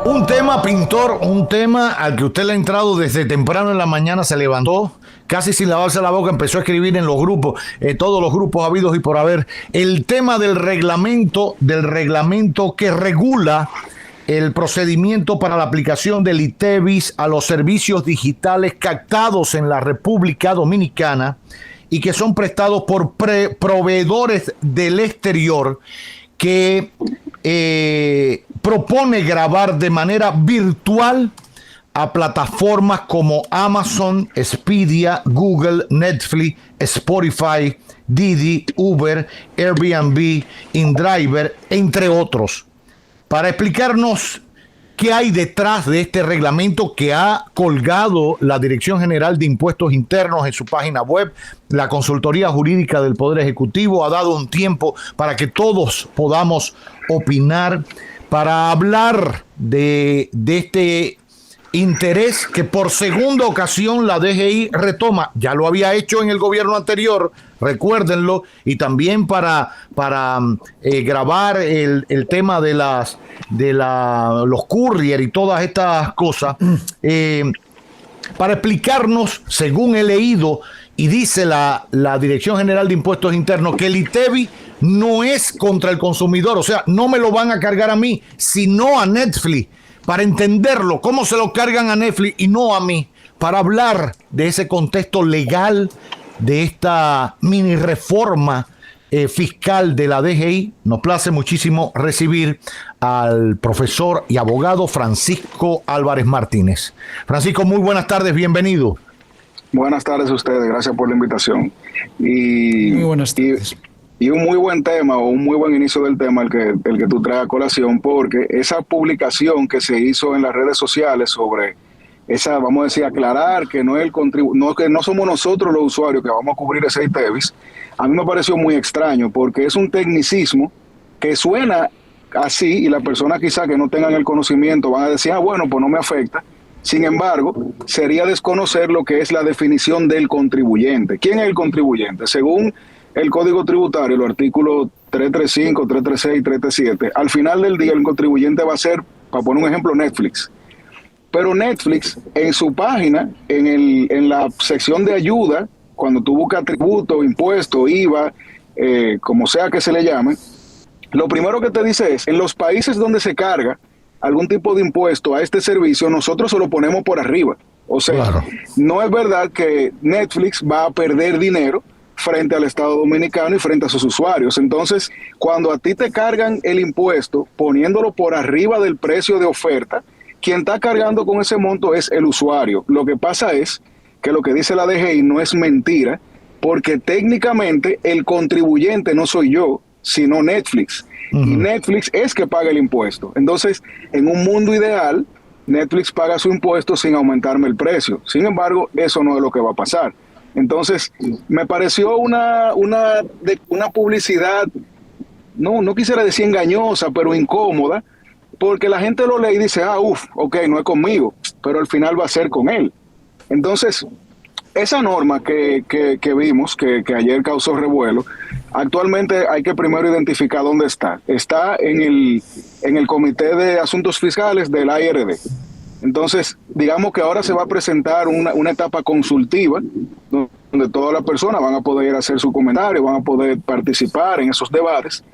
Un tema, pintor, un tema al que usted le ha entrado desde temprano en la mañana, se levantó, casi sin lavarse la boca, empezó a escribir en los grupos, todos los grupos habidos y por haber, el tema del reglamento que regula el procedimiento para la aplicación del ITEVIS a los servicios digitales captados en la República Dominicana y que son prestados por proveedores del exterior que propone grabar de manera virtual a plataformas como Amazon, Expedia, Google, Netflix, Spotify, Didi, Uber, Airbnb, InDriver, entre otros. Para explicarnos qué hay detrás de este reglamento que ha colgado la Dirección General de Impuestos Internos en su página web, la Consultoría Jurídica del Poder Ejecutivo ha dado un tiempo para que todos podamos opinar, para hablar de este interés que por segunda ocasión la DGI retoma. Ya lo había hecho en el gobierno anterior, recuérdenlo, y también para grabar el tema de los courier y todas estas cosas, para explicarnos, según he leído, y dice la Dirección General de Impuestos Internos, que el ITEVI no es contra el consumidor, o sea, no me lo van a cargar a mí, sino a Netflix. Para entenderlo, cómo se lo cargan a Netflix y no a mí, para hablar de ese contexto legal de esta mini reforma fiscal de la DGI, nos place muchísimo recibir al profesor y abogado Francisco Álvarez Martínez. Francisco, muy buenas tardes, bienvenido. Buenas tardes a ustedes, gracias por la invitación. Muy buenas tardes. Y un muy buen tema, o un muy buen inicio del tema el que tú traes a colación, porque esa publicación que se hizo en las redes sociales sobre esa, vamos a decir, aclarar que no es que no somos nosotros los usuarios que vamos a cubrir ese ITEVIS, a mí me pareció muy extraño, porque es un tecnicismo que suena así y las personas quizá que no tengan el conocimiento van a decir, bueno, pues no me afecta. Sin embargo, sería desconocer lo que es la definición del contribuyente. ¿Quién es el contribuyente? Según el Código Tributario, los artículos 335, 336 y 337, al final del día el contribuyente va a ser, para poner un ejemplo, Netflix. Pero Netflix, en su página, en la sección de ayuda, cuando tú buscas tributo, impuesto, IVA, como sea que se le llame, lo primero que te dice es, en los países donde se carga algún tipo de impuesto a este servicio, nosotros se lo ponemos por arriba. O sea, claro, no es verdad que Netflix va a perder dinero frente al Estado Dominicano y frente a sus usuarios. Entonces, cuando a ti te cargan el impuesto poniéndolo por arriba del precio de oferta, quien está cargando con ese monto es el usuario. Lo que pasa es que lo que dice la DGI no es mentira, porque técnicamente el contribuyente no soy yo, sino Netflix. Uh-huh. Y Netflix es que paga el impuesto. Entonces, en un mundo ideal, Netflix paga su impuesto sin aumentarme el precio. Sin embargo, eso no es lo que va a pasar. Entonces, me pareció una publicidad, no quisiera decir engañosa, pero incómoda, porque la gente lo lee y dice, ok, no es conmigo, pero al final va a ser con él. Entonces, esa norma que vimos, que ayer causó revuelo, actualmente hay que primero identificar dónde está. Está en el Comité de Asuntos Fiscales del ARD. Entonces, digamos que ahora se va a presentar una etapa consultiva donde todas las personas van a poder hacer su comentario, van a poder participar en esos debates,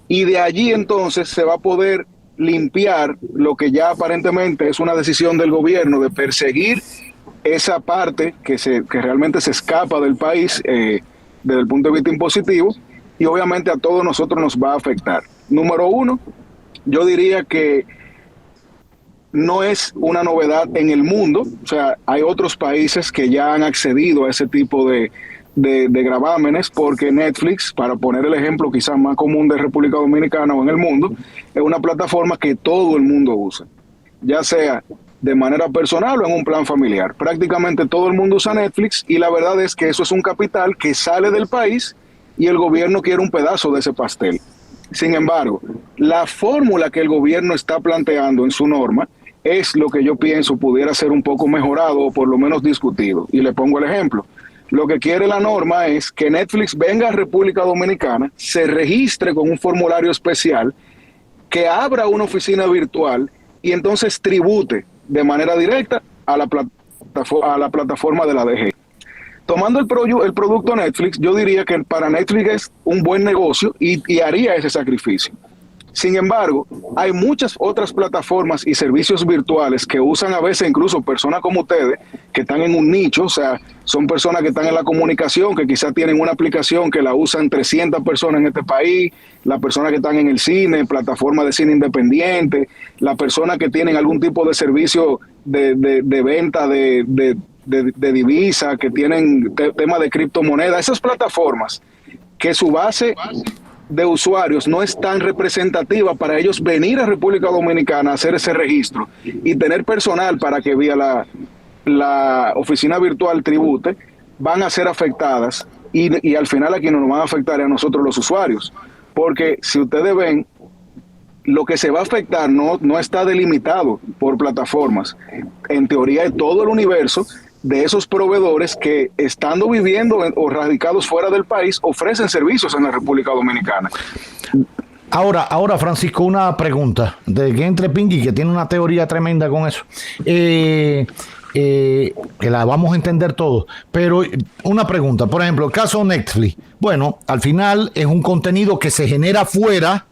y de allí entonces se va a poder limpiar lo que ya aparentemente es una decisión del gobierno de perseguir esa parte que realmente se escapa del país desde el punto de vista impositivo, y obviamente a todos nosotros nos va a afectar. Número uno, yo diría que no es una novedad en el mundo, o sea, hay otros países que ya han accedido a ese tipo de gravámenes, porque Netflix, para poner el ejemplo quizás más común de República Dominicana o en el mundo, es una plataforma que todo el mundo usa, ya sea de manera personal o en un plan familiar. Prácticamente todo el mundo usa Netflix, y la verdad es que eso es un capital que sale del país y el gobierno quiere un pedazo de ese pastel. Sin embargo, la fórmula que el gobierno está planteando en su norma es lo que yo pienso pudiera ser un poco mejorado o por lo menos discutido. Y le pongo el ejemplo. Lo que quiere la norma es que Netflix venga a República Dominicana, se registre con un formulario especial, que abra una oficina virtual y entonces tribute de manera directa a la plataforma de la DG. Tomando el producto Netflix, yo diría que para Netflix es un buen negocio y haría ese sacrificio. Sin embargo, hay muchas otras plataformas y servicios virtuales que usan a veces incluso personas como ustedes, que están en un nicho, o sea, son personas que están en la comunicación, que quizás tienen una aplicación que la usan 300 personas en este país, las personas que están en el cine, plataformas de cine independiente, las personas que tienen algún tipo de servicio de venta de divisa, que tienen temas de criptomonedas, esas plataformas que su base de usuarios no es tan representativa para ellos venir a República Dominicana a hacer ese registro y tener personal para que vía la oficina virtual tribute, van a ser afectadas y al final a quienes nos van a afectar es a nosotros los usuarios, porque si ustedes ven, lo que se va a afectar no está delimitado por plataformas. En teoría es todo el universo de esos proveedores que, estando viviendo o radicados fuera del país, ofrecen servicios en la República Dominicana. Ahora, Francisco, una pregunta de que entre Pinky, que tiene una teoría tremenda con eso, que la vamos a entender todos, pero una pregunta, por ejemplo, el caso Netflix, bueno, al final es un contenido que se genera fuera,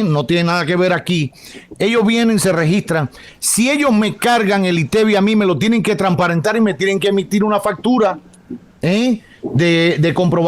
no tiene nada que ver aquí. Ellos vienen, se registran. Si ellos me cargan el ITEVI a mí, me lo tienen que transparentar y me tienen que emitir una factura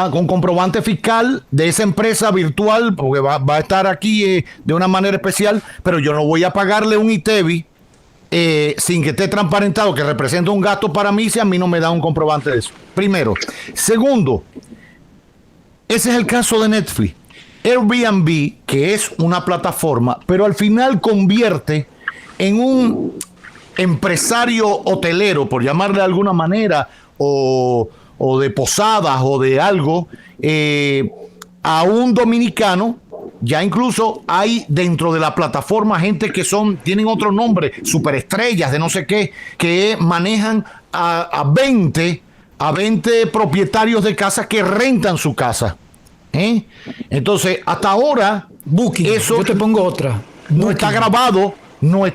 con comprobante fiscal de esa empresa virtual, porque va a estar aquí de una manera especial, pero yo no voy a pagarle un ITEVI sin que esté transparentado, que representa un gasto para mí, si a mí no me da un comprobante de eso. Primero. Segundo, ese es el caso de Netflix. Airbnb, que es una plataforma, pero al final convierte en un empresario hotelero, por llamarle de alguna manera, o de posadas o de algo, a un dominicano. Ya incluso hay dentro de la plataforma gente que tienen otro nombre, superestrellas de no sé qué, que manejan a 20 propietarios de casa que rentan su casa. Entonces, hasta ahora, Booking, eso yo te pongo otra. No Booking. está grabado, no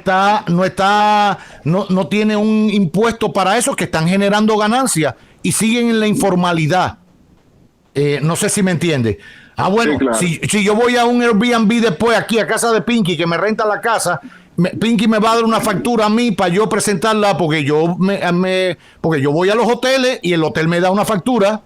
tiene un impuesto para eso, que están generando ganancias y siguen en la informalidad. No sé si me entiende. Bueno, sí, claro. si yo voy a un Airbnb después aquí a casa de Pinky, que me renta la casa, Pinky me va a dar una factura a mí para yo presentarla, porque yo voy a los hoteles y el hotel me da una factura.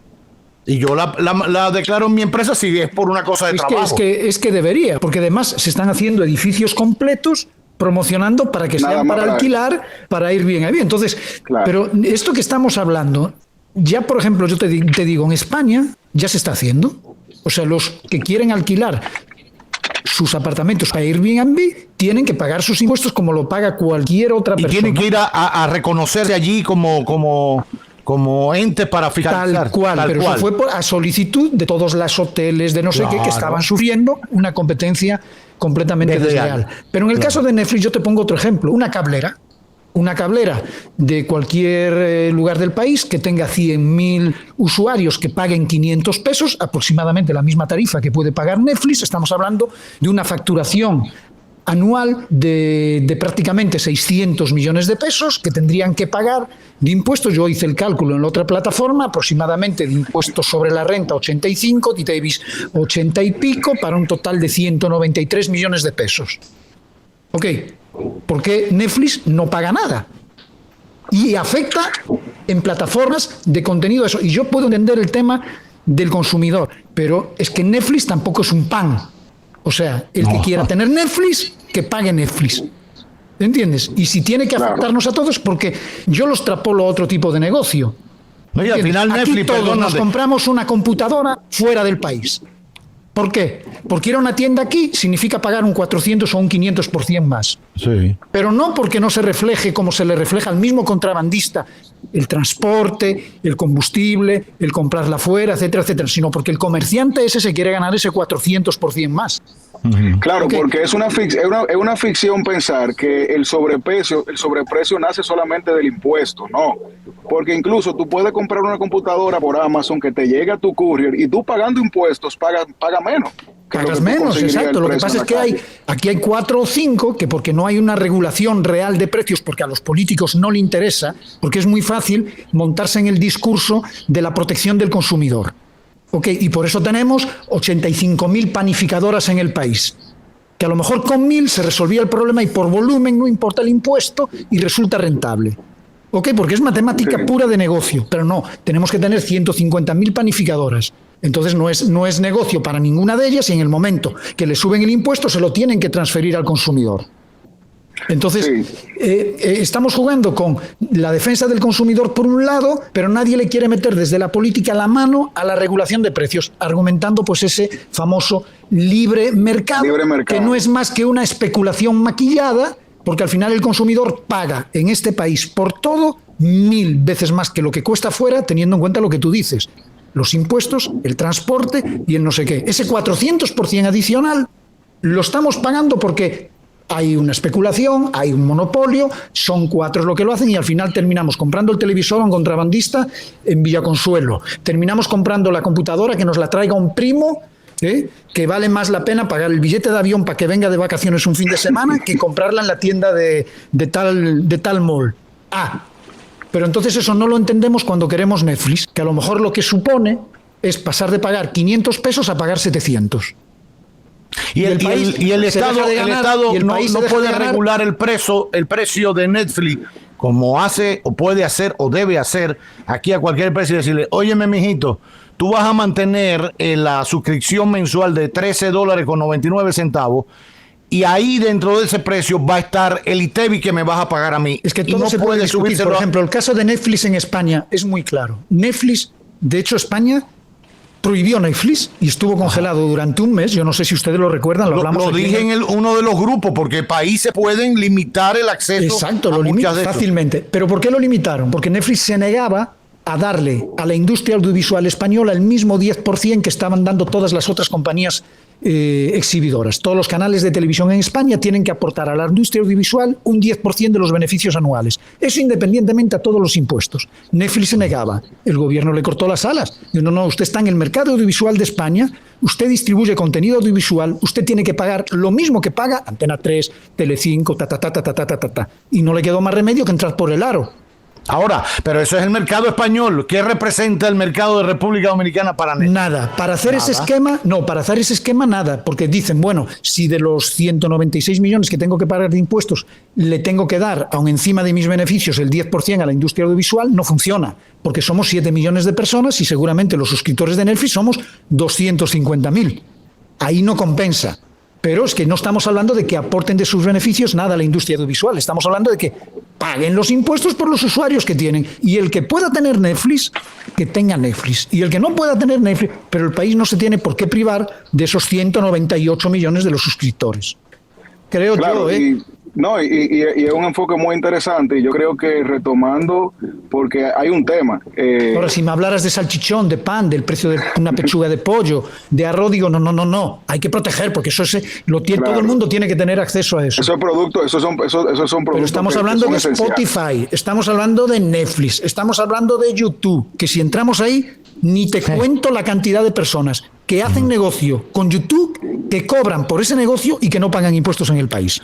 Y yo la declaro en mi empresa si es por una cosa de trabajo. Es que debería, porque además se están haciendo edificios completos promocionando para que sean para alquilar, para ir bien. Entonces, claro. Pero esto que estamos hablando, ya por ejemplo, yo te digo, en España ya se está haciendo. O sea, los que quieren alquilar sus apartamentos a Airbnb tienen que pagar sus impuestos como lo paga cualquier otra persona. Y tienen que ir a reconocerse allí como ente para fiscalizar. Tal cual. Eso fue a solicitud de todos los hoteles de no sé qué que estaban sufriendo una competencia completamente desleal. Pero en el caso de Netflix yo te pongo otro ejemplo, una cablera de cualquier lugar del país que tenga 100.000 usuarios que paguen 500 pesos, aproximadamente la misma tarifa que puede pagar Netflix. Estamos hablando de una facturación anual de prácticamente 600 millones de pesos que tendrían que pagar de impuestos. Yo hice el cálculo en la otra plataforma, aproximadamente de impuestos sobre la renta 85, de ITEVIS 80 y pico, para un total de 193 millones de pesos. Ok, ¿por qué Netflix no paga nada? Y afecta en plataformas de contenido eso. Y yo puedo entender el tema del consumidor, pero es que Netflix tampoco es un pan. O sea, el que quiera tener Netflix, que pague Netflix. ¿Entiendes? Y si tiene que afectarnos a todos, porque yo los extrapolo a otro tipo de negocio. No, y al final Netflix, aquí todos nos compramos una computadora fuera del país. ¿Por qué? Porque ir a una tienda aquí significa pagar un 400 o un 500% más. Sí. Pero no porque no se refleje como se le refleja al mismo contrabandista el transporte, el combustible, el comprarla fuera, etcétera, etcétera, sino porque el comerciante ese se quiere ganar ese 400% más. Claro, porque es una ficción pensar que el sobreprecio nace solamente del impuesto, no, porque incluso tú puedes comprar una computadora por Amazon que te llegue a tu courier y tú pagando impuestos paga menos. pagas menos, exacto. Lo que pasa es que aquí hay 4 o 5 que, porque no hay una regulación real de precios, porque a los políticos no le interesa, porque es muy fácil montarse en el discurso de la protección del consumidor. Okay, y por eso tenemos 85.000 panificadoras en el país, que a lo mejor con 1.000 se resolvía el problema y por volumen no importa el impuesto y resulta rentable. Okay, porque es matemática pura de negocio, pero no, tenemos que tener 150.000 panificadoras. Entonces no es negocio para ninguna de ellas y en el momento que le suben el impuesto se lo tienen que transferir al consumidor. Entonces, estamos jugando con la defensa del consumidor por un lado, pero nadie le quiere meter desde la política la mano a la regulación de precios, argumentando pues ese famoso libre mercado, que no es más que una especulación maquillada, porque al final el consumidor paga en este país por todo 1000 veces más que lo que cuesta fuera, teniendo en cuenta lo que tú dices, los impuestos, el transporte y el no sé qué. Ese 400% adicional lo estamos pagando porque hay una especulación, hay un monopolio, son 4 lo que lo hacen y al final terminamos comprando el televisor a un contrabandista en Villaconsuelo. Terminamos comprando la computadora que nos la traiga un primo, que vale más la pena pagar el billete de avión para que venga de vacaciones un fin de semana que comprarla en la tienda de tal mall. Pero entonces eso no lo entendemos cuando queremos Netflix, que a lo mejor lo que supone es pasar de pagar 500 pesos a pagar 700. Y el Estado no puede regular el precio de Netflix como hace o puede hacer o debe hacer aquí a cualquier precio y decirle, óyeme mijito, tú vas a mantener la suscripción mensual de $13.99 y ahí dentro de ese precio va a estar el ITEVI que me vas a pagar a mí. Es que todo no se puede discutir. Por ejemplo, el caso de Netflix en España es muy claro. Netflix, de hecho España prohibió Netflix y estuvo congelado durante un mes. Yo no sé si ustedes lo recuerdan, lo hablamos. Lo dije en uno de los grupos, porque países pueden limitar el acceso. Exacto, lo limitan fácilmente. ¿Pero por qué lo limitaron? Porque Netflix se negaba a darle a la industria audiovisual española el mismo 10% que estaban dando todas las otras compañías exhibidoras. Todos los canales de televisión en España tienen que aportar a la industria audiovisual un 10% de los beneficios anuales. Eso independientemente a todos los impuestos. Netflix se negaba. El gobierno le cortó las alas. Dijo, no, usted está en el mercado audiovisual de España, usted distribuye contenido audiovisual, usted tiene que pagar lo mismo que paga Antena 3, Telecinco, y no le quedó más remedio que entrar por el aro. Ahora, pero eso es el mercado español. ¿Qué representa el mercado de República Dominicana para Netflix? Nada. Para hacer ese esquema, nada. Porque dicen, bueno, si de los 196 millones que tengo que pagar de impuestos le tengo que dar, aun encima de mis beneficios, el 10% a la industria audiovisual, no funciona. Porque somos 7 millones de personas y seguramente los suscriptores de Netflix somos 250.000. Ahí no compensa. Pero es que no estamos hablando de que aporten de sus beneficios nada a la industria audiovisual. Estamos hablando de que paguen los impuestos por los usuarios que tienen. Y el que pueda tener Netflix, que tenga Netflix. Y el que no pueda tener Netflix, pero el país no se tiene por qué privar de esos 198 millones de los suscriptores. Creo yo, ¿eh? Y es un enfoque muy interesante y yo creo que retomando, porque hay un tema. Ahora, si me hablaras de salchichón, de pan, del precio de una pechuga de pollo, de arroz, digo, no, hay que proteger, porque eso todo el mundo tiene que tener acceso a eso. Esos productos, esos son productos. Pero estamos hablando de Spotify, estamos hablando de Netflix, estamos hablando de YouTube, que si entramos ahí, ni te cuento la cantidad de personas que hacen negocio con YouTube, que cobran por ese negocio y que no pagan impuestos en el país.